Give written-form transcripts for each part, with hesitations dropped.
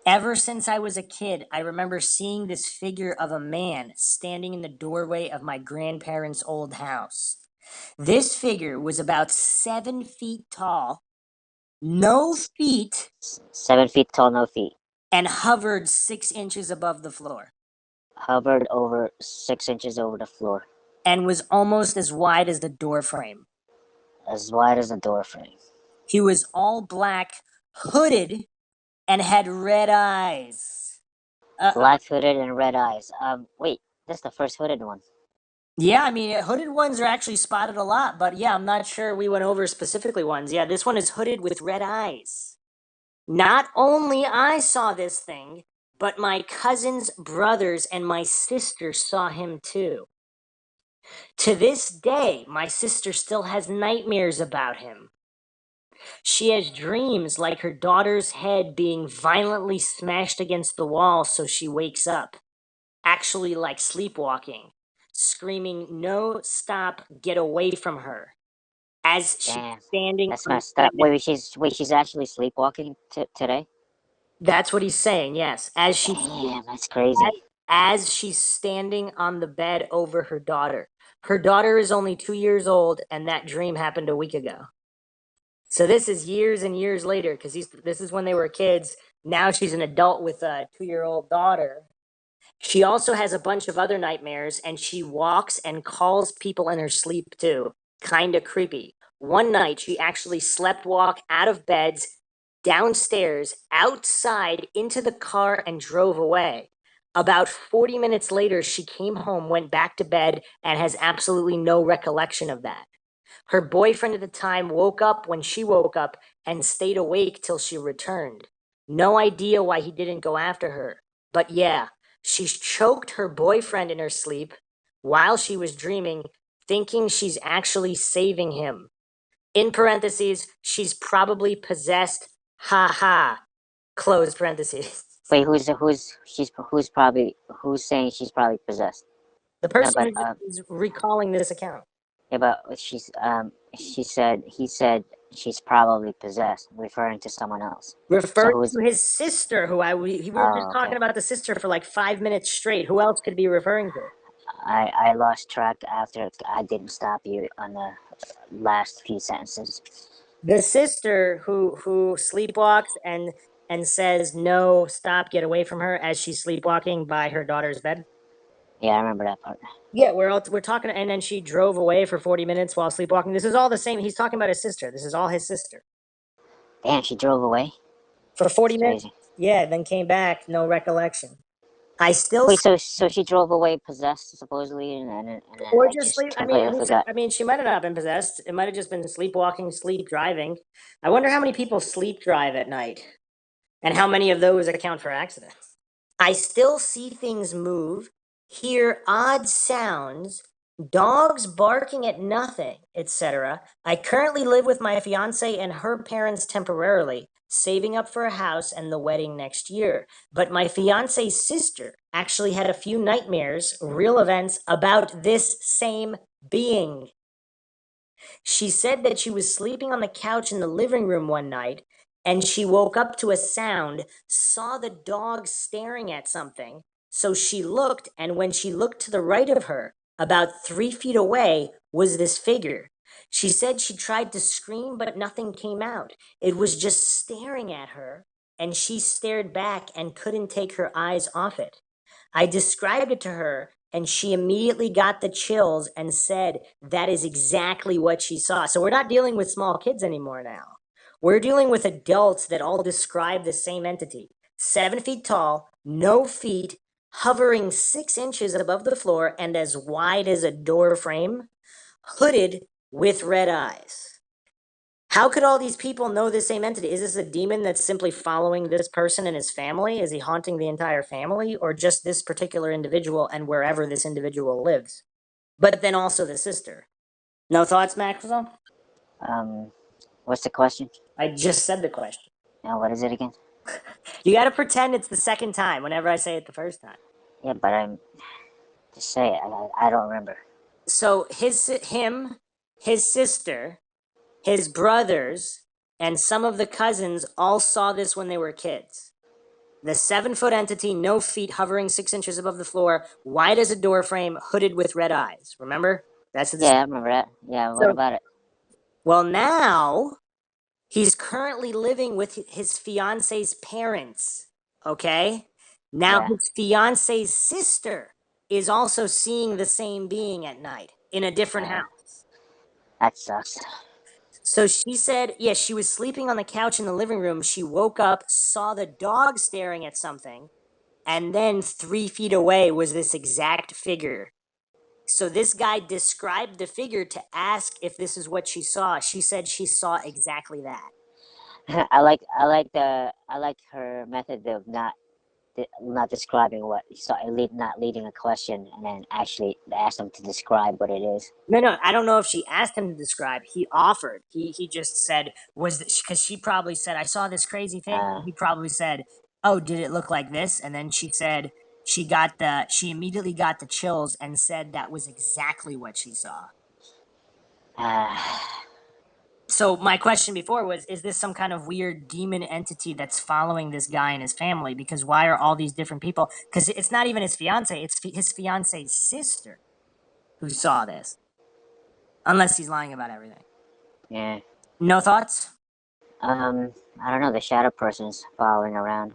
Ever since I was a kid, I remember seeing this figure of a man standing in the doorway of my grandparents' old house. This figure was about 7 feet tall, no feet, 7 feet tall, no feet. and hovered 6 inches above the floor, Hovered over 6 inches over the floor. and was almost as wide as the door frame. As wide as a door frame. He was all black, hooded, and had red eyes. Black hooded and red eyes. Wait, that's the first hooded one. Yeah, I mean, hooded ones are actually spotted a lot, but yeah, I'm not sure we went over specifically ones. Yeah, this one is hooded with red eyes. Not only I saw this thing, but my cousins, brothers, and my sister saw him too. To this day, my sister still has nightmares about him. She has dreams like her daughter's head being violently smashed against the wall so she wakes up, actually like sleepwalking, screaming, "No, stop, get away from her," as she's Damn, standing that's on the messed up. bed. She's actually sleepwalking today. That's what he's saying, yes. Damn, that's crazy. As she's standing on the bed over her daughter. Her daughter is only 2 years old, and that dream happened a week ago. So this is years and years later, because this is when they were kids. Now she's an adult with a 2-year-old daughter. She also has a bunch of other nightmares, and she walks and calls people in her sleep too. Kinda creepy. One night, she actually slept walk out of beds, downstairs, outside, into the car, and drove away. About 40 minutes later, she came home, went back to bed, and has absolutely no recollection of that. Her boyfriend at the time woke up when she woke up and stayed awake till she returned. No idea why he didn't go after her. But yeah, she's choked her boyfriend in her sleep while she was dreaming, thinking she's actually saving him. In parentheses, she's probably possessed. Ha ha. Close parentheses. Wait, who's saying she's probably possessed? The No, person but who's recalling this account. yeah, but he said she's probably possessed, referring to someone else. So Referring who's? to his sister, we were just Oh, talking okay. about the sister for like 5 minutes straight. Who else could be referring to? I lost track after I didn't stop you on the last few sentences. The sister who sleepwalks and says, "No, stop, get away from her," as she's sleepwalking by her daughter's bed. Yeah, I remember that part. Yeah, we're talking, and then she drove away for 40 minutes while sleepwalking. This is all the same. He's talking about his sister. This is all his sister Damn, she drove away. for 40 minutes. Crazy. Yeah, then came back, no recollection. I still Wait, so she drove away possessed supposedly, and then Or I just just sleep. completely forgot. I mean, she might have not been possessed. It might have just been sleepwalking, sleep driving. I wonder how many people sleep drive at night, and how many of those account for accidents. I still see things move, hear odd sounds, dogs barking at nothing, etc. I currently live with my fiance and her parents temporarily, saving up for a house and the wedding next year. But my fiance's sister actually had a few nightmares, real events, about this same being. She said that she was sleeping on the couch in the living room one night and she woke up to a sound, saw the dog staring at something. So she looked, and when she looked to the right of her, about 3 feet away, was this figure. She said she tried to scream, but nothing came out. It was just staring at her, and she stared back and couldn't take her eyes off it. I described it to her, and she immediately got the chills and said that is exactly what she saw. So we're not dealing with small kids anymore now. We're dealing with adults that all describe the same entity. 7 feet tall, no feet, hovering 6 inches above the floor, and as wide as a door frame, hooded with red eyes. How could all these people know the same entity? Is this a demon that's simply following this person and his family? Is he haunting the entire family, or just this particular individual and wherever this individual lives? But then also the sister. No thoughts, Maxwell? Um, what's the question? I just said the question. Now, what is it again? You got to pretend it's the second time whenever I say it the first time. Yeah, but I'm just say it. I don't remember. So his sister, his brothers, and some of the cousins all saw this when they were kids. The 7-foot entity, no feet, hovering 6 inches above the floor, white as a door frame, hooded with red eyes. Remember? That's the Yeah, I remember that. Yeah, what So, about it? well, now he's currently living with his fiance's parents. Okay? Now Yeah, his fiance's sister is also seeing the same being at night in a different uh, house. that sucks. So she said, yeah, she was sleeping on the couch in the living room. She woke up, saw the dog staring at something, and then 3 feet away was this exact figure. So this guy described the figure to ask if this is what she saw. She said she saw exactly that. I like her method of not describing what you saw, not leading a question, and then actually ask them to describe what it is. No, no, I don't know if she asked him to describe. He offered. He just said was because she probably said I saw this crazy thing. Uh, He probably said, "Oh, did it look like this?" And then she said she immediately got the chills and said that was exactly what she saw. uh, So my question before was, is this some kind of weird demon entity that's following this guy and his family? Because why are all these different people? Because it's not even his fiance; it's his fiance's sister who saw this. Unless he's lying about everything. yeah. No thoughts? I don't know. The shadow person's following around.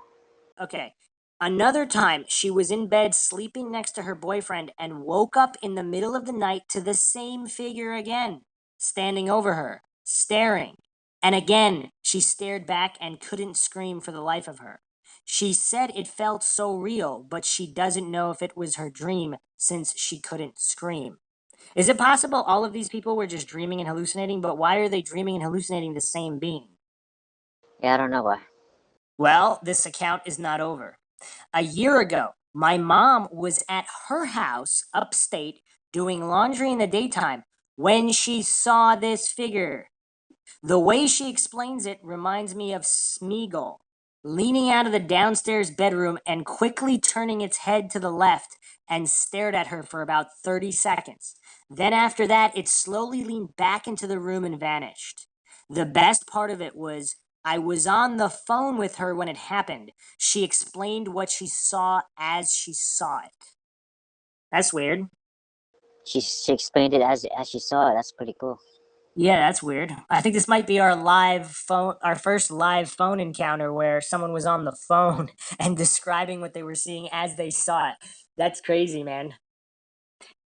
Okay. Another time, she was in bed sleeping next to her boyfriend and woke up in the middle of the night to the same figure again, standing over her, staring. And again, she stared back and couldn't scream for the life of her. She said it felt so real, but she doesn't know if it was her dream since she couldn't scream. Is it possible all of these people were just dreaming and hallucinating, but why are they dreaming and hallucinating the same being? Yeah, I don't know why. Well, this account is not over. A year ago, my mom was at her house upstate doing laundry in the daytime when she saw this figure. The way she explains it reminds me of Smeagol leaning out of the downstairs bedroom and quickly turning its head to the left and stared at her for about 30 seconds. Then, after that, it slowly leaned back into the room and vanished. The best part of it was I was on the phone with her when it happened. She explained what she saw as she saw it. That's weird. She explained it as she saw it. That's pretty cool. Yeah, that's weird. I think this might be our first live phone encounter where someone was on the phone and describing what they were seeing as they saw it. That's crazy, man.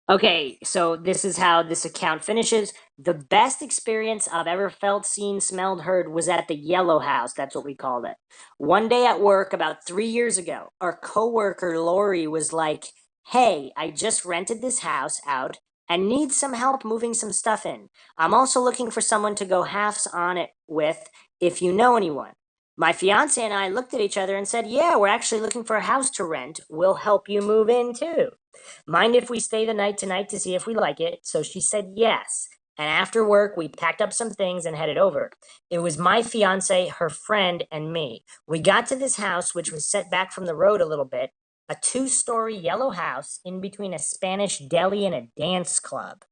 Okay, so this is how this account finishes. The best experience I've ever felt, seen, smelled, heard was at the Yellow House. That's what we called it. One day at work, about 3 years ago, our coworker Lori was like, "Hey, I just rented this house out and need some help moving some stuff in. I'm also looking for someone to go halves on it with if you know anyone." My fiance and I looked at each other and said, "Yeah, we're actually looking for a house to rent. We'll help you move in too. Mind if we stay the night tonight to see if we like it?" So she said yes. And after work, we packed up some things and headed over. It was my fiance, her friend, and me. We got to this house, which was set back from the road a little bit, a 2-story yellow house in between a Spanish deli and a dance club.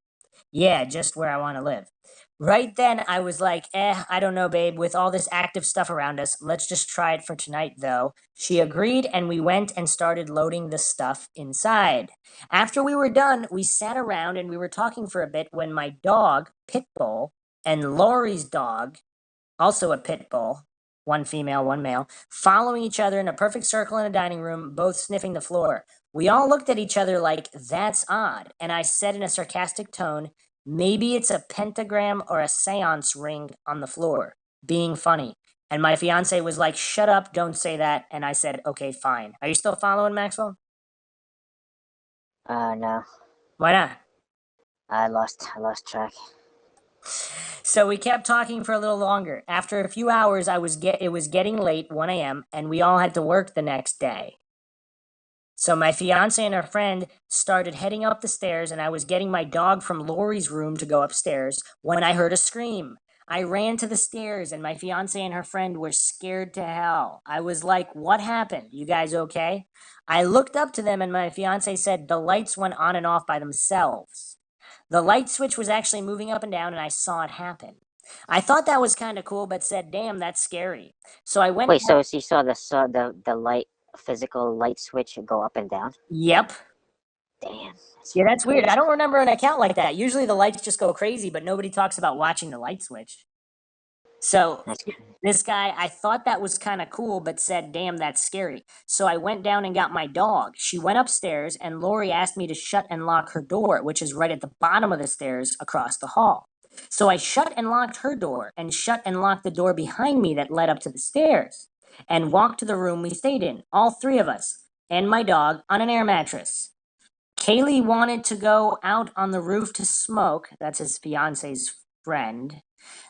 Yeah, just where I want to live. Right then, I was like, I don't know, babe. With all this active stuff around us, let's just try it for tonight, though. She agreed, and we went and started loading the stuff inside. After we were done, we sat around and we were talking for a bit when my dog, Pitbull, and Laurie's dog, also a pit bull, one female, one male, following each other in a perfect circle in a dining room, both sniffing the floor. We all looked at each other like, "That's odd." And I said in a sarcastic tone, "Maybe it's a pentagram or a seance ring on the floor," being funny. And my fiance was like, "Shut up, don't say that." And I said, "Okay, fine." Are you still following, Maxwell? No, Why not? I lost track. So we kept talking for a little longer. After a few hours, it was getting late, 1 a.m., and we all had to work the next day. So my fiance and her friend started heading up the stairs, and I was getting my dog from Lori's room to go upstairs when I heard a scream. I ran to the stairs, and my fiance and her friend were scared to hell. I was like, "What happened? You guys okay?" I looked up to them, and my fiance said the lights went on and off by themselves. The light switch was actually moving up and down, and I saw it happen. I thought that was kind of cool, but said, "Damn, that's scary." So I went Wait, so she saw the light. physical light switch go up and down? Yep. Damn. Yeah, that's weird. Crazy. I don't remember an account like that. Usually the lights just go crazy, but nobody talks about watching the light switch. So That's this guy, I thought that was kind of cool, but said, damn, that's scary. So I went down and got my dog. She went upstairs, and Lori asked me to shut and lock her door, which is right at the bottom of the stairs across the hall. So I shut and locked her door and shut and locked the door behind me that led up to the stairs and walked to the room we stayed in, all three of us, and my dog on an air mattress. Kaylee wanted to go out on the roof to smoke. That's his fiance's friend.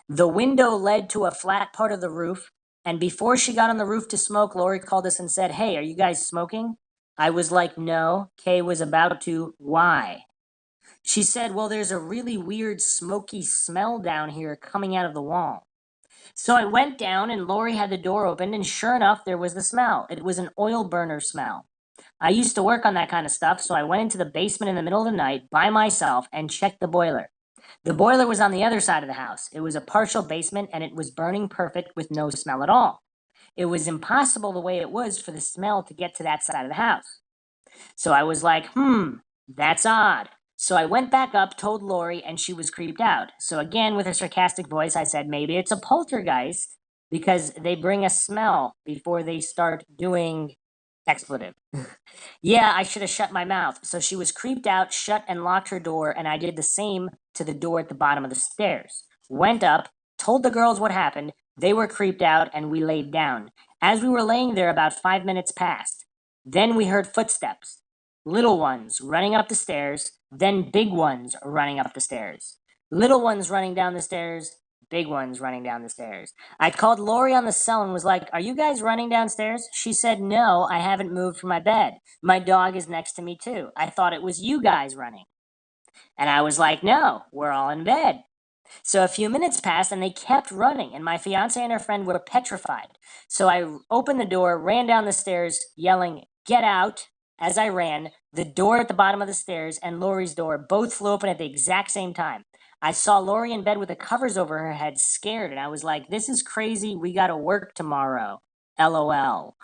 The window led to a flat part of the roof, and before she got on the roof to smoke, Lori called us and said, "Hey, are you guys smoking?" I was like, "No." Kay was about to. Why? She said, "Well, there's a really weird smoky smell down here coming out of the wall." So I went down, and Lori had the door open, and sure enough, there was the smell. It was an oil burner smell. I used to work on that kind of stuff, so I went into the basement in the middle of the night by myself and checked the boiler. The boiler was on the other side of the house. It was a partial basement and it was burning perfect with no smell at all. It was impossible the way it was for the smell to get to that side of the house. So I was like, that's odd. So I went back up, told Lori, and she was creeped out. So again, with a sarcastic voice, I said, maybe it's a poltergeist because they bring a smell before they start doing expletive. Yeah, I should have shut my mouth. So she was creeped out, shut and locked her door, and I did the same to the door at the bottom of the stairs. Went up, told the girls what happened. They were creeped out, and we laid down. As we were laying there, about 5 minutes passed. Then we heard footsteps. Little ones running up the stairs, then big ones running up the stairs. Little ones running down the stairs, big ones running down the stairs. I called Lori on the cell and was like, "Are you guys running downstairs?" She said, "No, I haven't moved from my bed. My dog is next to me too. I thought it was you guys running." And I was like, "No, we're all in bed." So a few minutes passed and they kept running, and my fiance and her friend were petrified. So I opened the door, ran down the stairs, yelling, "Get out!" As I ran, the door at the bottom of the stairs and Lori's door both flew open at the exact same time. I saw Lori in bed with the covers over her head, scared, and I was like, "This is crazy. We gotta work tomorrow. LOL."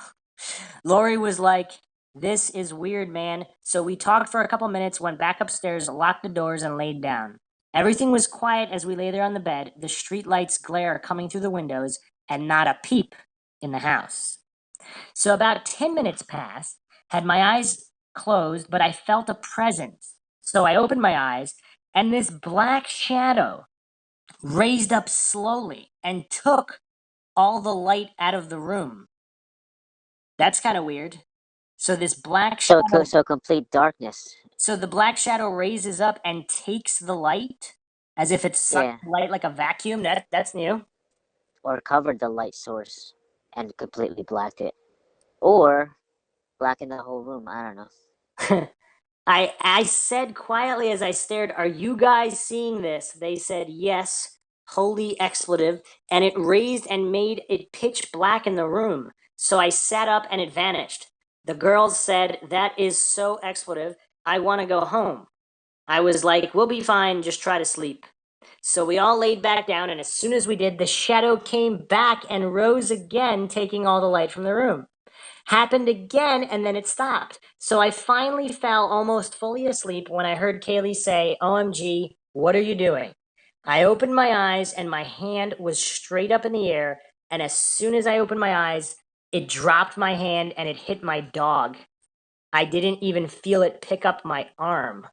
Lori was like, "This is weird, man." So we talked for a couple minutes, went back upstairs, locked the doors, and laid down. Everything was quiet as we lay there on the bed, the street lights glare coming through the windows, and not a peep in the house. So about 10 minutes passed, had my eyes closed, but I felt a presence. So I opened my eyes, and this black shadow raised up slowly and took all the light out of the room. That's kind of weird. So this black so shadow, so complete darkness. so the black shadow raises up and takes the light as if it sucked Yeah, the light like a vacuum. That's new. or covered the light source and completely blacked it, or blackened the whole room. I don't know. I said quietly as I stared, "Are you guys seeing this?" They said yes. Holy expletive. And it raised and made it pitch black in the room. So I sat up and it vanished. The girls said, "That is so expletive. I want to go home." I was like, "We'll be fine. Just try to sleep." So we all laid back down, and as soon as we did, the shadow came back and rose again, taking all the light from the room. Happened again, and then it stopped. So I finally fell almost fully asleep when I heard Kaylee say, "OMG, what are you doing?" I opened my eyes, and my hand was straight up in the air. And as soon as I opened my eyes, it dropped my hand and it hit my dog. I didn't even feel it pick up my arm.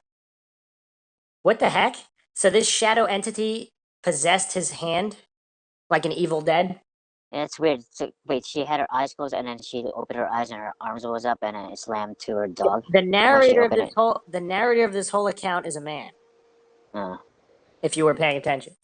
What the heck? So this shadow entity possessed his hand like an Evil Dead? Yeah, it's weird. So wait, she had her eyes closed, and then she opened her eyes, and her arms was up, and then it slammed to her dog The when she narrator of opened this it. whole the narrator of this whole account is a man, Uh, if you were paying attention.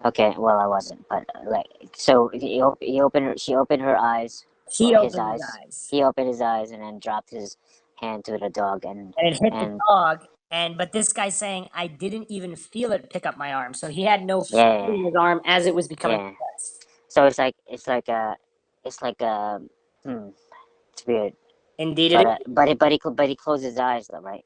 okay, well I wasn't, but like, so he opened her, she opened her eyes, He or his opened his eyes. eyes He opened his eyes, and then dropped his hand to the dog, and it hit the and dog. And but this guy's saying I didn't even feel it pick up my arm. So he had no yeah, feeling in his arm as it was becoming yeah. possessed. So it's like it's weird, Indeed it but is. but he closed his eyes though, right?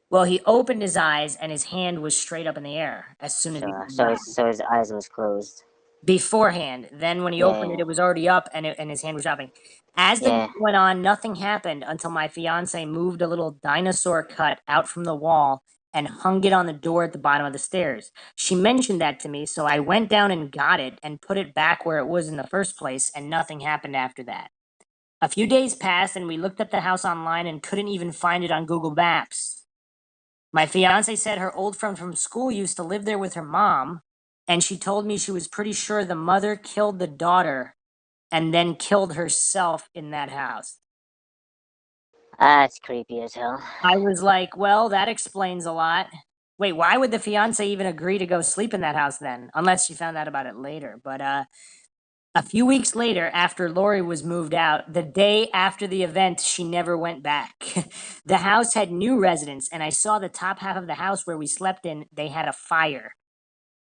Well, he opened his eyes and his hand was straight up in the air as soon as he opened his eyes. So his eyes was closed. beforehand. Then when he opened it, Yeah. it was already up, and his hand was dropping. As the Yeah. night went on, nothing happened until my fiance moved a little dinosaur cut out from the wall and hung it on the door at the bottom of the stairs. She mentioned that to me, so I went down and got it and put it back where it was in the first place, and nothing happened after that. A few days passed, and we looked at the house online and couldn't even find it on Google Maps. My fiance said her old friend from school used to live there with her mom, and she told me she was pretty sure the mother killed the daughter and then killed herself in that house. That's creepy as hell. I was like, well, that explains a lot. Wait, why would the fiance even agree to go sleep in that house then? Unless she found out about it later. But a few weeks later, after Lori was moved out, the day after the event, she never went back. The house had new residents, and I saw the top half of the house where we slept in, they had a fire.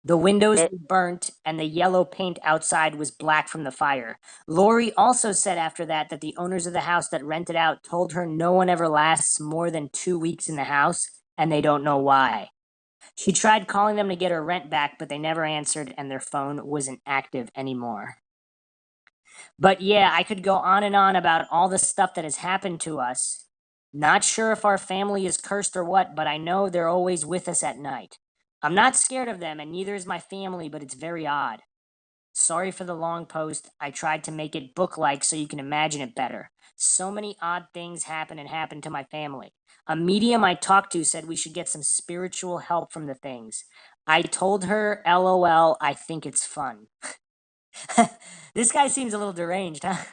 The windows It, were burnt, and the yellow paint outside was black from the fire. Lori also said after that that the owners of the house that rented out told her no one ever lasts more than 2 weeks in the house, and they don't know why. She tried calling them to get her rent back, but they never answered, and their phone wasn't active anymore. But yeah, I could go on and on about all the stuff that has happened to us. Not sure if our family is cursed or what, but I know they're always with us at night. I'm not scared of them, and neither is my family, but it's very odd. Sorry for the long post. I tried to make it book like so you can imagine it better. So many odd things happen to my family. A medium I talked to said we should get some spiritual help from the things. I told her, LOL, I think it's fun. This guy seems a little deranged, huh?